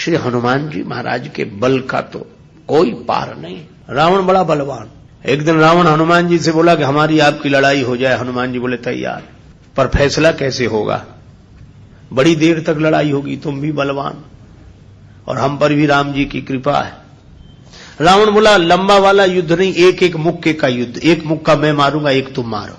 श्री हनुमान जी महाराज के बल का तो कोई पार नहीं। रावण बड़ा बलवान। एक दिन रावण हनुमान जी से बोला कि हमारी आपकी लड़ाई हो जाए। हनुमान जी बोले तैयार, पर फैसला कैसे होगा? बड़ी देर तक लड़ाई होगी, तुम भी बलवान और हम पर भी राम जी की कृपा है। रावण बोला लंबा वाला युद्ध नहीं, एक एक मुक्के का युद्ध, एक मुक्का मैं मारूंगा, एक तुम मारो।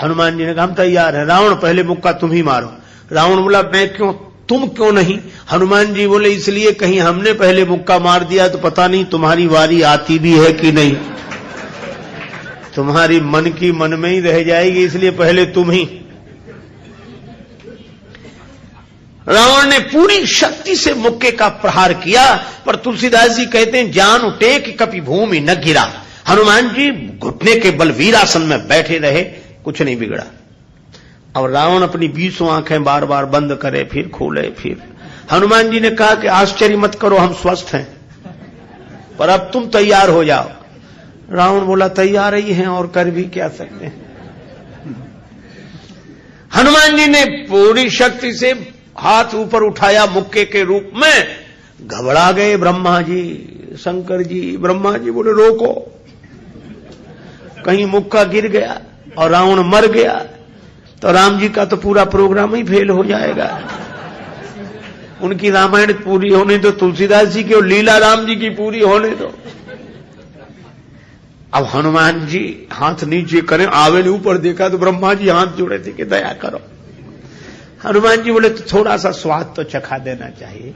हनुमान जी ने कहा हम तैयार है। रावण पहले मुक्का तुम ही मारो। रावण बोला मैं क्यों, तुम क्यों नहीं? हनुमान जी बोले इसलिए कहीं हमने पहले मुक्का मार दिया तो पता नहीं तुम्हारी वारी आती भी है कि नहीं, तुम्हारी मन की मन में ही रह जाएगी, इसलिए पहले तुम ही। रावण ने पूरी शक्ति से मुक्के का प्रहार किया, पर तुलसीदास जी कहते हैं जान उठे कि कभी भूमि न गिरा। हनुमान जी घुटने के बल वीरासन में बैठे रहे, कुछ नहीं बिगड़ा। और रावण अपनी 20 आंखें बार बार बंद करे फिर खोले फिर। हनुमान जी ने कहा कि आश्चर्य मत करो, हम स्वस्थ हैं, पर अब तुम तैयार हो जाओ। रावण बोला तैयार ही हैं और कर भी क्या सकते हैं। हनुमान जी ने पूरी शक्ति से हाथ ऊपर उठाया मुक्के के रूप में। घबरा गए ब्रह्मा जी, शंकर जी। ब्रह्मा जी बोले रोको, कहीं मुक्का गिर गया और रावण मर गया तो राम जी का तो पूरा प्रोग्राम ही फेल हो जाएगा। उनकी रामायण पूरी होने दो, तुलसीदास जी की और लीला राम जी की पूरी होने दो। अब हनुमान जी हाथ नीचे करें, आवे ने ऊपर देखा तो ब्रह्मा जी हाथ जोड़े थे कि दया करो। हनुमान जी बोले तो थोड़ा सा स्वाद तो चखा देना चाहिए।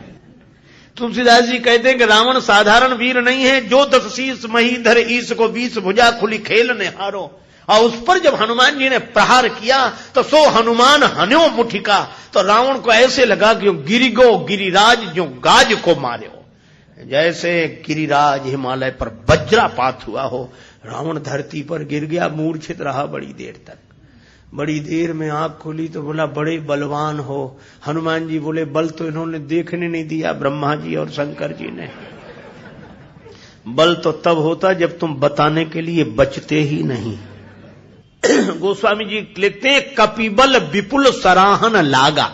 तुलसीदास जी कहते हैं कि रावण साधारण वीर नहीं है, जो 10 शीस महीधर ईश को 20 भुजा खुली खेल ने हारो। और उस पर जब हनुमान जी ने प्रहार किया तो सो हनुमान हन्यो मुठिका, तो रावण को ऐसे लगा कि गिरिगो गिरिराज जो गाज को मारे हो, जैसे गिरिराज हिमालय पर वज्रापात हुआ हो। रावण धरती पर गिर गया, मूर्छित रहा बड़ी देर तक। बड़ी देर में आंख खुली तो बोला बड़े बलवान हो। हनुमान जी बोले बल तो इन्होंने देखने नहीं दिया, ब्रह्मा जी और शंकर जी ने। बल तो तब होता जब तुम बताने के लिए बचते ही नहीं। गोस्वामी जी लिखते हैं कपिबल विपुल सराहन लागा।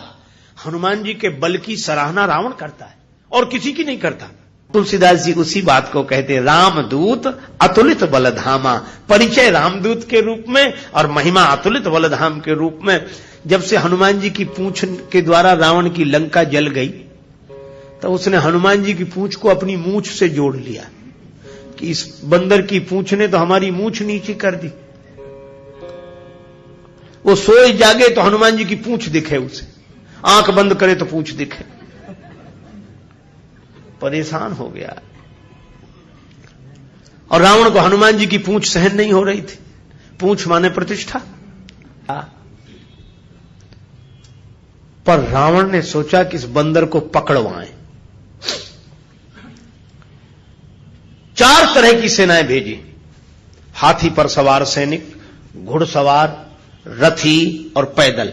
हनुमान जी के बल की सराहना रावण करता है और किसी की नहीं करता। तुलसीदास जी उसी बात को कहते हैं रामदूत अतुलित बलधामा। परिचय रामदूत के रूप में और महिमा अतुलित बलधाम के रूप में। जब से हनुमान जी की पूंछ के द्वारा रावण की लंका जल गई तो उसने हनुमान जी की पूंछ को अपनी मूंछ से जोड़ लिया कि इस बंदर की पूंछ ने तो हमारी मूंछ नीची कर दी। वो सोए जागे तो हनुमान जी की पूंछ दिखे उसे, आंख बंद करे तो पूंछ दिखे। परेशान हो गया। और रावण को हनुमान जी की पूंछ सहन नहीं हो रही थी। पूंछ माने प्रतिष्ठा। पर रावण ने सोचा कि इस बंदर को पकड़वाएं। 4 तरह की सेनाएं भेजी। हाथी पर सवार सैनिक, घुड़सवार, रथी और पैदल।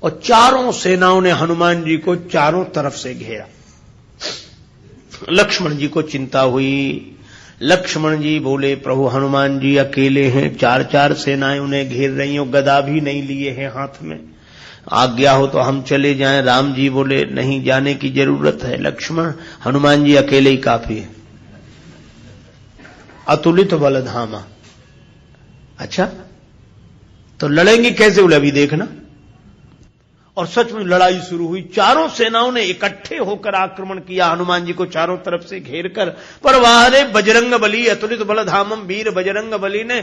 और चारों सेनाओं ने हनुमान जी को चारों तरफ से घेरा। लक्ष्मण जी को चिंता हुई। लक्ष्मण जी बोले प्रभु हनुमान जी अकेले हैं, 4 सेनाएं उन्हें घेर रही हो, गदा भी नहीं लिए हैं हाथ में, आज्ञा हो तो हम चले जाएं। राम जी बोले नहीं जाने की जरूरत है लक्ष्मण, हनुमान जी अकेले ही काफी है। अतुलित बलधामा। अच्छा तो लड़ेंगे कैसे? बोले अभी देखना। और सच में लड़ाई शुरू हुई। चारों सेनाओं ने इकट्ठे होकर आक्रमण किया हनुमान जी को चारों तरफ से घेरकर। पर वाहरे बजरंग बली अतुलित बलधामम। वीर बजरंग बली ने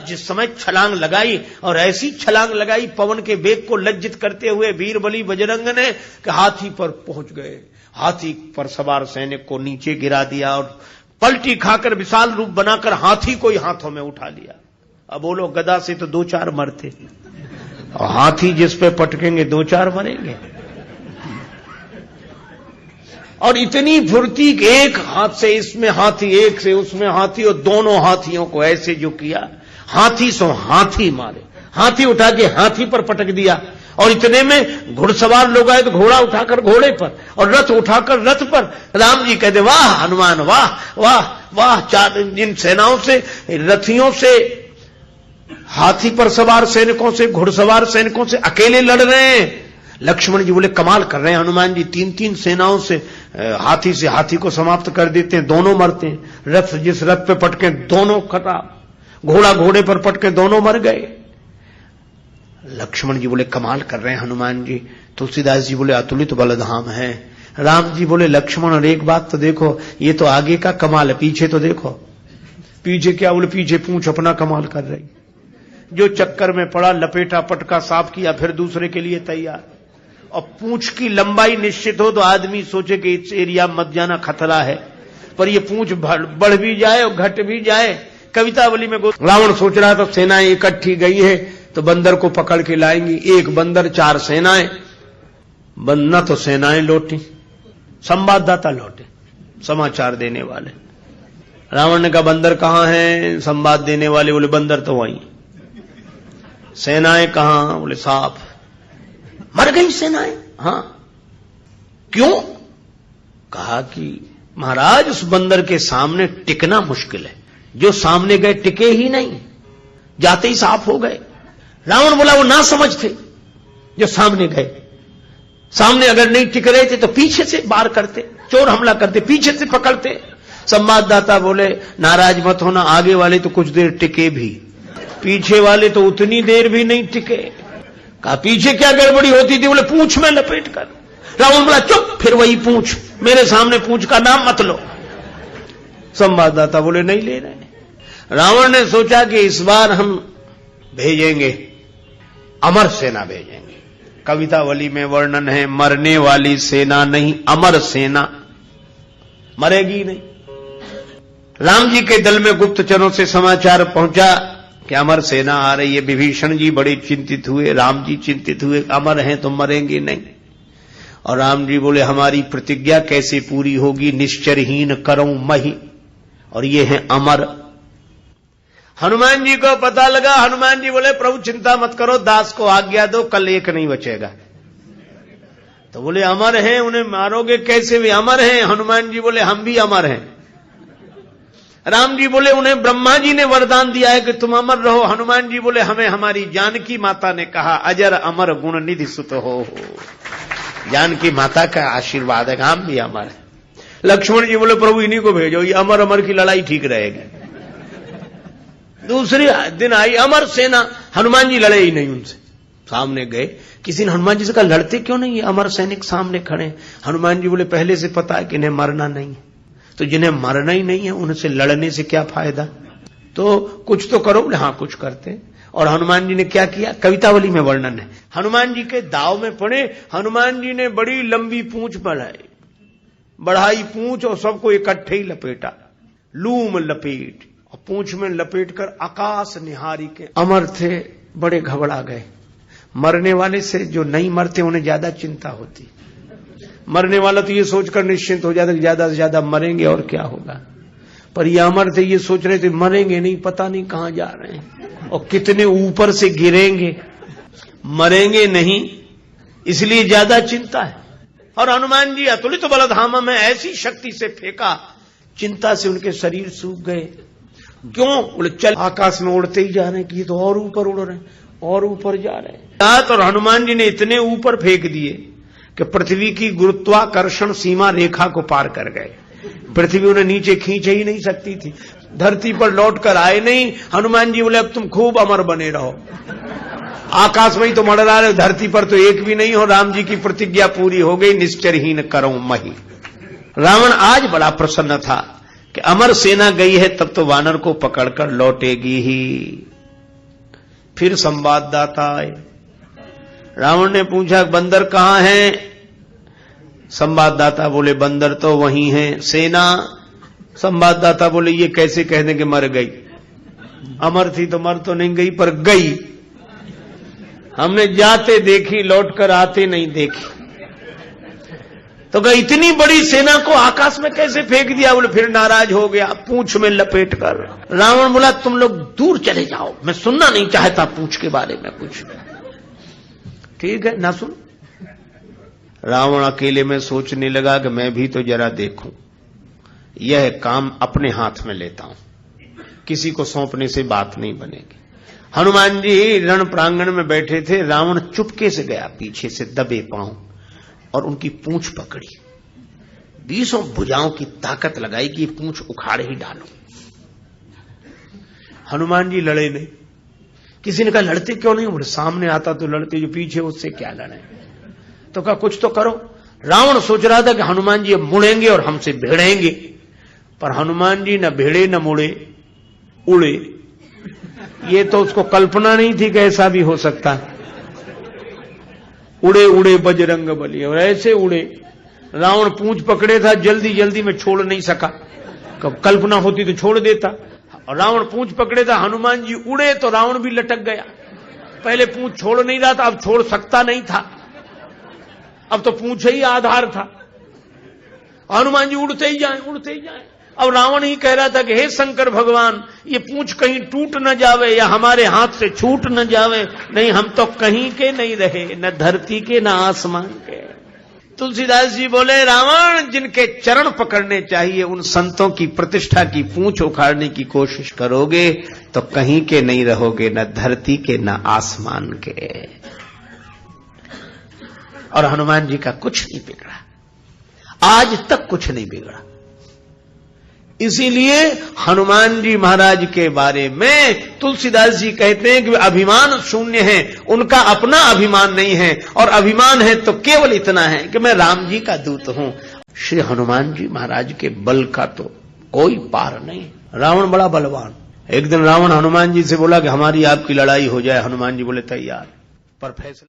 जिस समय छलांग लगाई और ऐसी छलांग लगाई पवन के वेग को लज्जित करते हुए वीर बली बजरंग ने कि हाथी पर पहुंच गए। हाथी पर सवार सैनिक को नीचे गिरा दिया और पलटी खाकर विशाल रूप बनाकर हाथी को ही हाथों में उठा लिया। अब बोलो गदा से तो 2-4 मरते और हाथी जिस पे पटकेंगे 2-4 मरेंगे। और इतनी फुर्ती एक हाथ से इसमें हाथी, एक से उसमें हाथी, और दोनों हाथियों को ऐसे जो किया, हाथी सो हाथी मारे। हाथी उठा के हाथी पर पटक दिया। और इतने में घुड़सवार लोग आए तो घोड़ा उठाकर घोड़े पर और रथ उठाकर रथ पर। राम जी कहते वाह हनुमान वाह वाह वाह। 4 इन सेनाओं से, रथियों से, हाथी पर सवार सैनिकों से, घुड़सवार सैनिकों से अकेले लड़ रहे हैं। लक्ष्मण जी बोले कमाल कर रहे हैं हनुमान जी, 3-3 सेनाओं से हाथी को समाप्त कर देते हैं, दोनों मरते हैं। रथ जिस रथ पे पटके दोनों खराब, घोड़ा घोड़े पर पटके दोनों मर गए। लक्ष्मण जी बोले कमाल कर रहे हैं हनुमान जी। तुलसीदास जी बोले अतुलित बलधाम है। राम जी बोले लक्ष्मण और एक बात तो देखो, ये तो आगे का कमाल है, पीछे तो देखो। पीछे क्या? बोले पीछे पूंछ अपना कमाल कर रही। जो चक्कर में पड़ा, लपेटा पटका साफ किया, फिर दूसरे के लिए तैयार। और पूंछ की लंबाई निश्चित हो तो आदमी सोचे कि इस एरिया मत जाना, खतरा है, पर ये पूंछ बढ़ भी जाए और घट भी जाए। कवितावली में रावण सोच रहा था सेनाएं इकट्ठी गई है तो बंदर को पकड़ के लाएंगी, एक बंदर 4 सेनाएं। न तो सेनाएं लौटी, संवाददाता लौटे, समाचार देने वाले। रावण ने कहा बंदर कहां हैं? संवाद देने वाले बोले बंदर तो वहीं। सेनाएं कहां? बोले साफ मर गई सेनाएं। हां, क्यों? कहा कि महाराज उस बंदर के सामने टिकना मुश्किल है, जो सामने गए टिके ही नहीं, जाते ही साफ हो गए। रावण बोला वो ना समझ थे जो सामने गए, सामने अगर नहीं टिक रहे थे तो पीछे से वार करते, चोर हमला करते, पीछे से पकड़ते। संवाददाता बोले नाराज मत होना, आगे वाले तो कुछ देर टिके भी, पीछे वाले तो उतनी देर भी नहीं टिके। कहा पीछे क्या गड़बड़ी होती थी? बोले पूंछ में लपेट कर। रावण बोला चुप, फिर वही पूंछ, मेरे सामने पूंछ का नाम मत लो। संवाददाता बोले नहीं ले रहे। रावण ने सोचा कि इस बार हम भेजेंगे, अमर सेना भेजेंगे। कवितावली में वर्णन है मरने वाली सेना नहीं, अमर सेना, मरेगी नहीं। राम जी के दल में गुप्तचरों से समाचार पहुंचा कि अमर सेना आ रही है। विभीषण जी बड़े चिंतित हुए, राम जी चिंतित हुए, अमर हैं तो मरेंगे नहीं। और राम जी बोले हमारी प्रतिज्ञा कैसे पूरी होगी? निश्चरहीन करऊं मही, और ये है अमर। हनुमान जी को पता लगा। हनुमान जी बोले प्रभु चिंता मत करो, दास को आज्ञा दो, कल एक नहीं बचेगा। तो बोले अमर हैं, उन्हें मारोगे कैसे? वे अमर हैं। हनुमान जी बोले हम भी अमर हैं। राम जी बोले उन्हें ब्रह्मा जी ने वरदान दिया है कि तुम अमर रहो। हनुमान जी बोले हमें हमारी जानकी माता ने कहा अजर अमर गुण निधि सुत हो। जानकी माता का आशीर्वाद है, हम भी अमर है। लक्ष्मण जी बोले प्रभु इन्हीं को भेजो, ये अमर अमर की लड़ाई ठीक रहेगी। दूसरे दिन आई अमर सेना, हनुमान जी लड़े ही नहीं उनसे। सामने गए, किसी ने हनुमान जी से कहा लड़ते क्यों नहीं, अमर सैनिक सामने खड़े। हनुमान जी बोले पहले से पता है कि इन्हें मरना नहीं है, तो जिन्हें मरना ही नहीं है उनसे लड़ने से क्या फायदा, तो कुछ तो करो। बोले हाँ कुछ करते। और हनुमान जी ने क्या किया? कवितावली में वर्णन है। हनुमान जी के दाव में पड़े, हनुमान जी ने बड़ी लंबी पूंछ बढ़ाई पूंछ और सबको इकट्ठे ही लपेटा, लूम लपेट, और पूंछ में लपेट कर आकाश निहारी के। अमर थे, बड़े घबरा गए। मरने वाले से जो नहीं मरते उन्हें ज्यादा चिंता होती, मरने वाला तो ये सोचकर निश्चिंत हो जाता कि ज्यादा से ज्यादा मरेंगे और क्या होगा। पर ये अमर थे, ये सोच रहे थे मरेंगे नहीं, पता नहीं कहां जा रहे हैं और कितने ऊपर से गिरेंगे, मरेंगे नहीं, इसलिए ज्यादा चिंता है। और हनुमान जी अतुलित बलधाम में ऐसी शक्ति से फेंका, चिंता से उनके शरीर सूख गए। क्यों? बोले चल आकाश में उड़ते ही जा रहे हैं कि ये तो और ऊपर उड़ रहे हैं और ऊपर जा रहे हैं। और हनुमान जी ने इतने ऊपर फेंक दिए कि पृथ्वी की गुरुत्वाकर्षण सीमा रेखा को पार कर गए। पृथ्वी उन्हें नीचे खींच ही नहीं सकती थी, धरती पर लौट कर आए नहीं। हनुमान जी बोले अब तुम खूब अमर बने रहो, आकाश में ही तो मंडरा रहे, धरती पर तो एक भी नहीं हो। राम जी की प्रतिज्ञा पूरी हो गई, निश्चरहीन करऊं मही। रावण आज बड़ा प्रसन्न था कि अमर सेना गई है, तब तो वानर को पकड़कर लौटेगी ही। फिर संवाददाता आए। रावण ने पूछा बंदर कहां है? संवाददाता बोले बंदर तो वहीं है। सेना? संवाददाता बोले ये कैसे कह दें कि मर गई, अमर थी तो मर तो नहीं गई पर गई, हमने जाते देखी लौटकर आते नहीं देखी। तो कहा इतनी बड़ी सेना को आकाश में कैसे फेंक दिया? बोले फिर नाराज हो गया, पूंछ में लपेट कर। रावण बोला तुम लोग दूर चले जाओ, मैं सुनना नहीं चाहता पूंछ के बारे में कुछ। ठीक है ना सुन। रावण अकेले में सोचने लगा कि मैं भी तो जरा देखूं, यह काम अपने हाथ में लेता हूं, किसी को सौंपने से बात नहीं बनेगी। हनुमान जी रण प्रांगण में बैठे थे, रावण चुपके से गया पीछे से दबे पांव और उनकी पूंछ पकड़ी, 20 भुजाओं की ताकत लगाई कि ये पूंछ उखाड़ ही डालो। हनुमान जी लड़े नहीं। किसी ने कहा लड़ते क्यों नहीं? बोले सामने आता तो लड़ते, जो पीछे उससे क्या लड़े। तो कहा कुछ तो करो। रावण सोच रहा था कि हनुमान जी अब मुड़ेंगे और हमसे भिड़ेंगे, पर हनुमान जी न भिड़े न मुड़े, उड़े। ये तो उसको कल्पना नहीं थी कि ऐसा भी हो सकता। उड़े उड़े बजरंग बली, और ऐसे उड़े। रावण पूंछ पकड़े था, जल्दी जल्दी में छोड़ नहीं सका। कल्पना होती तो छोड़ देता। रावण पूंछ पकड़े था, हनुमान जी उड़े तो रावण भी लटक गया। पहले पूंछ छोड़ नहीं रहा था, अब छोड़ सकता नहीं था, अब तो पूंछ ही आधार था। हनुमान जी उड़ते ही जाए, उड़ते ही जाए। अब रावण ही कह रहा था कि हे शंकर भगवान, ये पूंछ कहीं टूट न जावे या हमारे हाथ से छूट न जावे, नहीं हम तो कहीं के नहीं रहे, न धरती के न आसमान के। तुलसीदास जी बोले, रावण जिनके चरण पकड़ने चाहिए उन संतों की प्रतिष्ठा की पूंछ उखाड़ने की कोशिश करोगे तो कहीं के नहीं रहोगे, न धरती के न आसमान के। और हनुमान जी का कुछ नहीं बिगड़ा, आज तक कुछ नहीं बिगड़ा। इसीलिए हनुमान जी महाराज के बारे में तुलसीदास जी कहते हैं कि वे अभिमान शून्य हैं, उनका अपना अभिमान नहीं है, और अभिमान है तो केवल इतना है कि मैं राम जी का दूत हूं। श्री हनुमान जी महाराज के बल का तो कोई पार नहीं। रावण बड़ा बलवान। एक दिन रावण हनुमान जी से बोला कि हमारी आपकी लड़ाई हो जाए। हनुमान जी बोले तैयार, पर फैसला